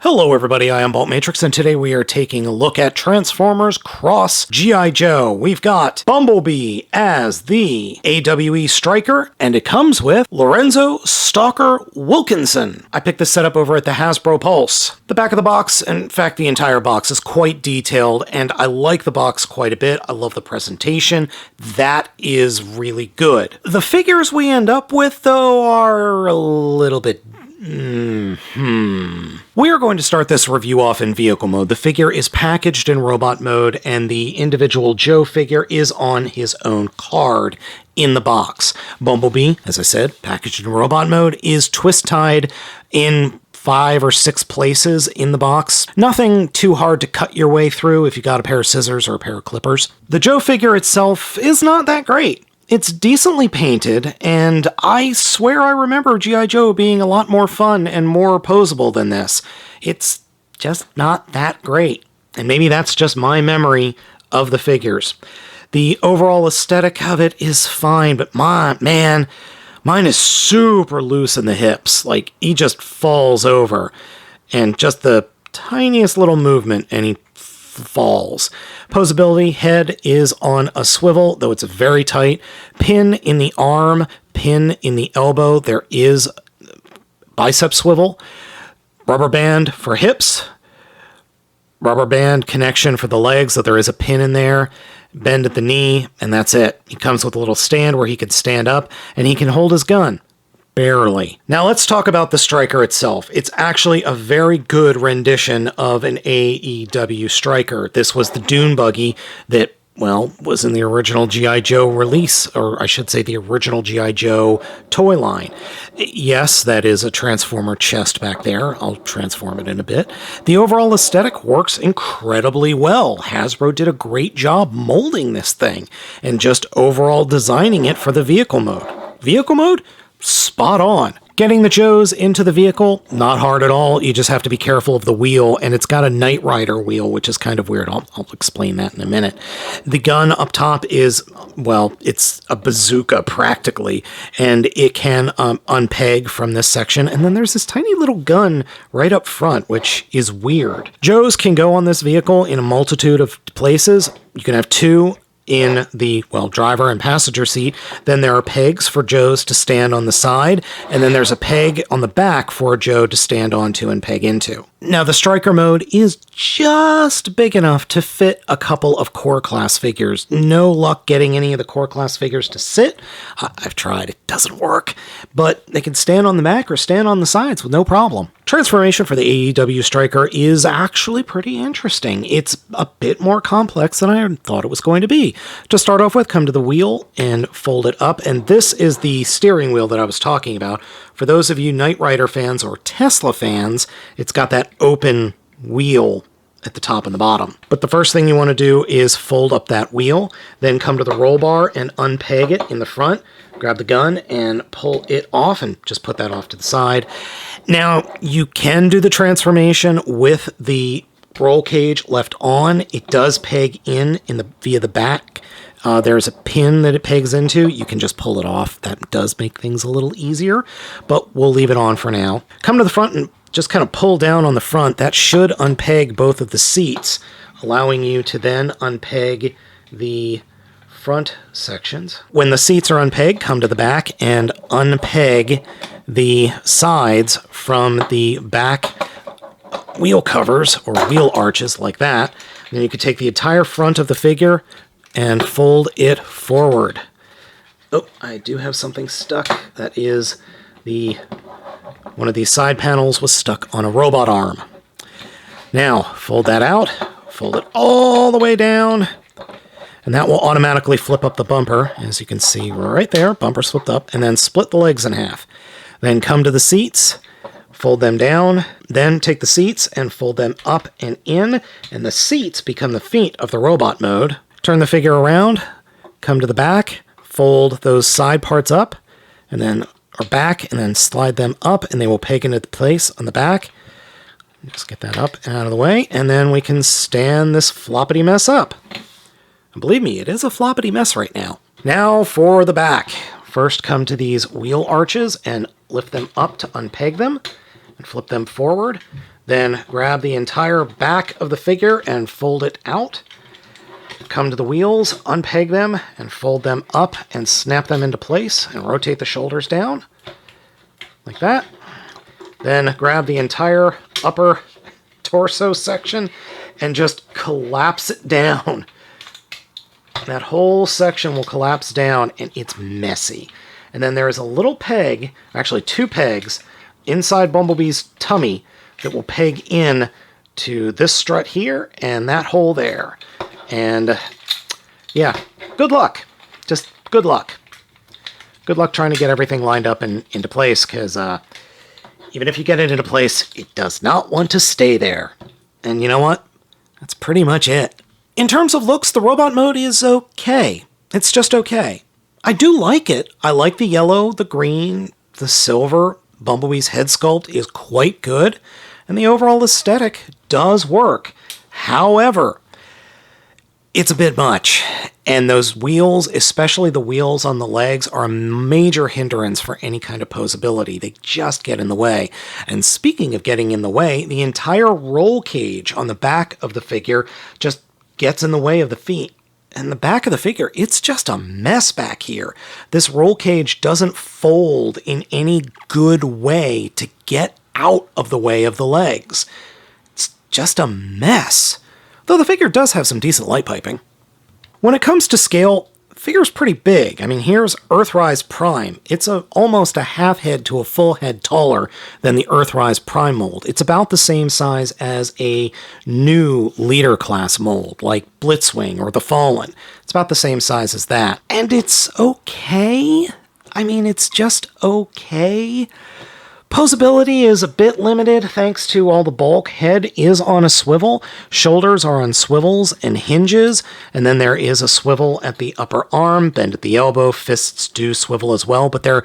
Hello everybody, I am Baltmatrix, and today we are taking a look at Transformers Cross G.I. Joe. We've got Bumblebee as the A.W.E. Striker, and it comes with Lonzo, Stalker, Wilkinson. I picked this setup over at the Hasbro Pulse. The back of the box, in fact the entire box, is quite detailed, and I like the box quite a bit. I love the presentation. That is really good. The figures we end up with, though, are a little bit we are going to start this review off in vehicle mode. The figure is packaged in robot mode, and the individual Joe figure is on his own card in the box. Bumblebee, as I said, packaged in robot mode, is twist-tied in 5 or 6 places in the box. Nothing too hard to cut your way through if you got a pair of scissors or a pair of clippers. The Joe figure itself is not that great. It's decently painted, and I swear I remember G.I. Joe being a lot more fun and more posable than this. It's just not that great, and maybe that's just my memory of the figures. The overall aesthetic of it is fine, but mine is super loose in the hips. Like, he just falls over, and just the tiniest little movement, and he falls. Posability, head is on a swivel, though it's very tight. Pin in the arm, pin in the elbow. There is bicep swivel. Rubber band for hips. Rubber band connection for the legs, so there is a pin in there. Bend at the knee, and that's it. He comes with a little stand where he can stand up, and he can hold his gun. Barely. Now let's talk about the Striker itself. It's actually a very good rendition of an AEW Striker. This was the Dune buggy that, well, was in the original G.I. Joe release, or I should say the original G.I. Joe toy line. Yes, that is a Transformer chest back there. I'll transform it in a bit. The overall aesthetic works incredibly well. Hasbro did a great job molding this thing and just overall designing it for the vehicle mode. Vehicle mode? Spot on. Getting the Joes into the vehicle, not hard at all. You just have to be careful of the wheel, and it's got a Knight Rider wheel, which is kind of weird. I'll explain that in a minute. The gun up top is, well, it's a bazooka practically, and it can unpeg from this section, and then there's this tiny little gun right up front, which is weird. Joes can go on this vehicle in a multitude of places. You can have 2 in the, well, driver and passenger seat. Then there are pegs for Joes to stand on the side, and then there's a peg on the back for Joe to stand onto and peg into. Now, the Striker mode is just big enough to fit a couple of core class figures. No luck getting any of the core class figures to sit. I've tried, it doesn't work, but they can stand on the back or stand on the sides with no problem. Transformation for the AEW Striker is actually pretty interesting. It's a bit more complex than I thought it was going to be. To start off with, come to the wheel and fold it up, and this is the steering wheel that I was talking about. For those of you Knight Rider fans or Tesla fans, it's got that open wheel at the top and the bottom. But the first thing you want to do is fold up that wheel, then come to the roll bar and unpeg it in the front, grab the gun and pull it off, and just put that off to the side. Now, you can do the transformation with the roll cage left on. It does peg in via the back. There's a pin that it pegs into. You can just pull it off. That does make things a little easier, but we'll leave it on for now. Come to the front and just kind of pull down on the front. That should unpeg both of the seats, allowing you to then unpeg the front sections. When the seats are unpegged, come to the back and unpeg the sides from the back wheel covers or wheel arches like that. And then you can take the entire front of the figure and fold it forward. Oh, I do have something stuck. That is one of these side panels was stuck on a robot arm. Now, fold that out, fold it all the way down, and that will automatically flip up the bumper, as you can see right there, bumper's flipped up, and then split the legs in half. Then come to the seats, fold them down, then take the seats and fold them up and in, and the seats become the feet of the robot mode. Turn the figure around, come to the back, fold those side parts up, and then or back, and then slide them up, and they will peg into place on the back. Just get that up and out of the way, and then we can stand this floppity mess up. And believe me, it is a floppity mess right now. Now for the back. First, come to these wheel arches and lift them up to unpeg them, and flip them forward. Then grab the entire back of the figure and fold it out. Come to the wheels, unpeg them, and fold them up and snap them into place, and rotate the shoulders down, like that. Then grab the entire upper torso section and just collapse it down. That whole section will collapse down, and it's messy. And then there is a little peg, actually 2 pegs, inside Bumblebee's tummy that will peg in to this strut here and that hole there. And yeah, good luck. Just good luck. Good luck trying to get everything lined up and into place, because even if you get it into place, it does not want to stay there. And you know what? That's pretty much it. In terms of looks, the robot mode is okay. It's just okay. I do like it. I like the yellow, the green, the silver. Bumblebee's head sculpt is quite good, and the overall aesthetic does work. However, it's a bit much, and those wheels, especially the wheels on the legs, are a major hindrance for any kind of posability. They just get in the way. And speaking of getting in the way, the entire roll cage on the back of the figure just gets in the way of the feet. And the back of the figure, it's just a mess back here. This roll cage doesn't fold in any good way to get out of the way of the legs. It's just a mess. Though the figure does have some decent light piping. When it comes to scale, the figure's pretty big. I mean, here's Earthrise Prime. It's almost a half head to a full head taller than the Earthrise Prime mold. It's about the same size as a new leader class mold, like Blitzwing or the Fallen. It's about the same size as that. And it's okay. I mean, it's just okay. Posability is a bit limited thanks to all the bulk. Head is on a swivel, shoulders are on swivels and hinges, and then there is a swivel at the upper arm, bend at the elbow, fists do swivel as well, but they're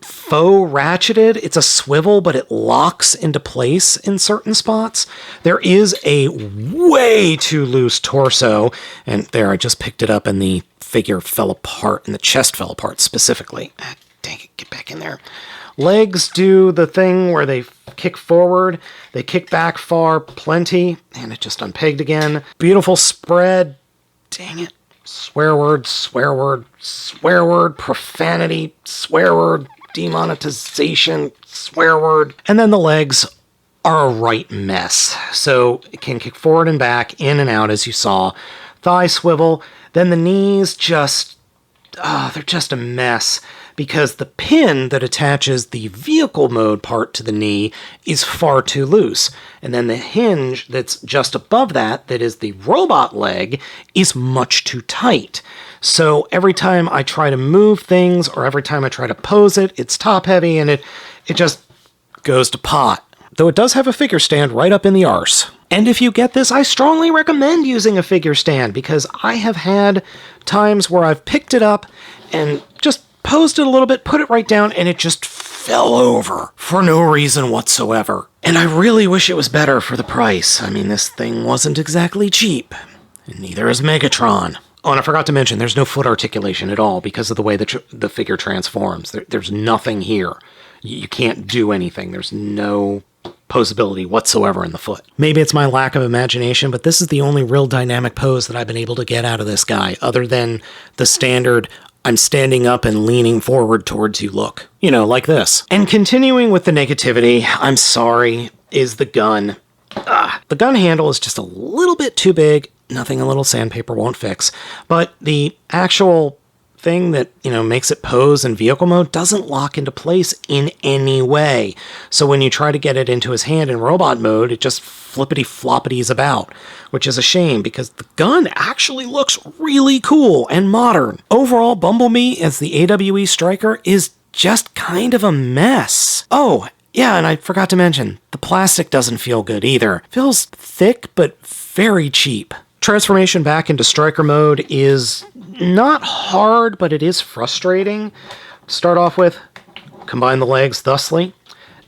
faux ratcheted. It's a swivel, but it locks into place in certain spots. There is a way too loose torso, and there, I just picked it up and the figure fell apart, and the chest fell apart specifically. Dang it, get back in there. Legs do the thing where they kick forward, they kick back far plenty, and it just unpegged again. Beautiful spread. Dang it. Swear word, swear word, swear word, profanity, swear word, demonetization, swear word. And then the legs are a right mess. So it can kick forward and back, in and out, as you saw. Thigh swivel. Then the knees just, they're just a mess, because the pin that attaches the vehicle mode part to the knee is far too loose. And then the hinge that's just above that, that is the robot leg, is much too tight. So every time I try to move things, or every time I try to pose it, it's top heavy and it just goes to pot. Though it does have a figure stand right up in the arse. And if you get this, I strongly recommend using a figure stand, because I have had times where I've picked it up and just posed it a little bit, put it right down, and it just fell over for no reason whatsoever. And I really wish it was better for the price. I mean, this thing wasn't exactly cheap, and neither is Megatron. Oh, and I forgot to mention, there's no foot articulation at all because of the way the figure transforms. There's nothing here. You can't do anything. There's no posability whatsoever in the foot. Maybe it's my lack of imagination, but this is the only real dynamic pose that I've been able to get out of this guy, other than the standard I'm standing up and leaning forward towards you look. You know, like this. And continuing with the negativity, I'm sorry, is the gun. The gun handle is just a little bit too big. Nothing a little sandpaper won't fix. But the actual thing that, makes it pose in vehicle mode doesn't lock into place in any way. So when you try to get it into his hand in robot mode, it just flippity-floppities about, which is a shame because the gun actually looks really cool and modern. Overall, Bumblebee as the A.W.E. Striker is just kind of a mess. Oh, yeah, and I forgot to mention, the plastic doesn't feel good either. It feels thick, but very cheap. Transformation back into Striker mode is not hard, but it is frustrating. Start off with, combine the legs thusly,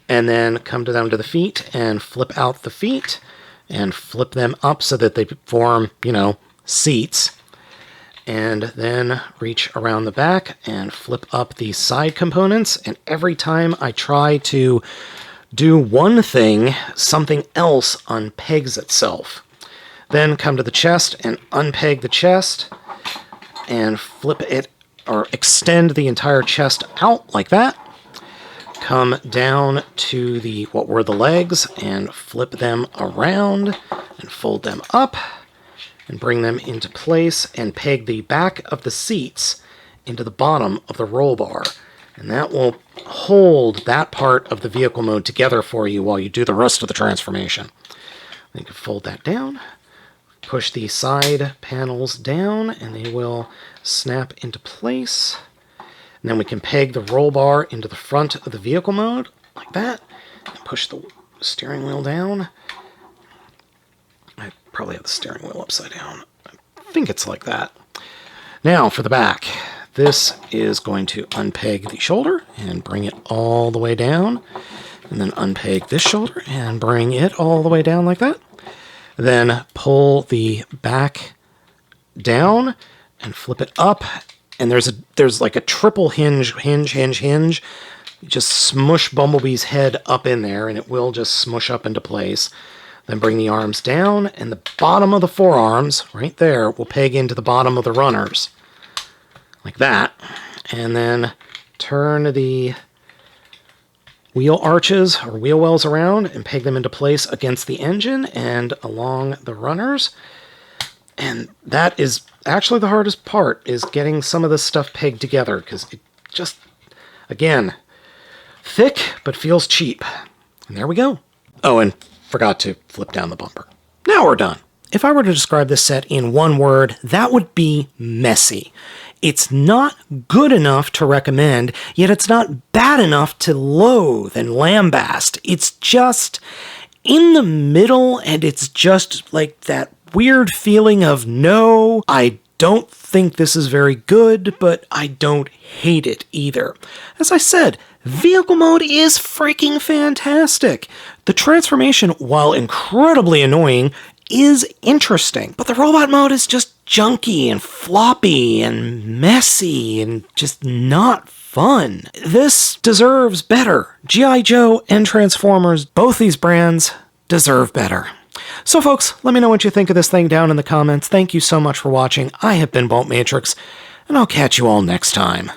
and then come to them to the feet, and flip out the feet, and flip them up so that they form, seats. And then reach around the back and flip up the side components, and every time I try to do one thing, something else unpegs itself. Then come to the chest and unpeg the chest and flip it, or extend the entire chest out like that. Come down to what were the legs and flip them around and fold them up and bring them into place and peg the back of the seats into the bottom of the roll bar. And that will hold that part of the vehicle mode together for you while you do the rest of the transformation. Then you can fold that down, push the side panels down, and they will snap into place. And then we can peg the roll bar into the front of the vehicle mode, like that, and push the steering wheel down. I probably have the steering wheel upside down. I think it's like that. Now for the back. This is going to unpeg the shoulder and bring it all the way down. And then unpeg this shoulder and bring it all the way down like that. Then pull the back down and flip it up. And there's like a triple hinge. You just smush Bumblebee's head up in there and it will just smush up into place. Then bring the arms down and the bottom of the forearms, right there, will peg into the bottom of the runners. Like that. And then turn the wheel arches or wheel wells around and peg them into place against the engine and along the runners. And that is actually the hardest part, is getting some of this stuff pegged together, because it just, again, thick but feels cheap. And there we go. Oh, and forgot to flip down the bumper. Now we're done. If I were to describe this set in one word, that would be messy. It's not good enough to recommend, yet it's not bad enough to loathe and lambaste. It's just in the middle, and it's just like that weird feeling of, no, I don't think this is very good, but I don't hate it either. As I said, vehicle mode is freaking fantastic. The transformation, while incredibly annoying, is interesting, but the robot mode is just junky and floppy and messy and just not fun. This deserves better. G.I. Joe and Transformers, both these brands, deserve better. So folks, let me know what you think of this thing down in the comments. Thank you so much for watching. I have been Baltmatrix, and I'll catch you all next time.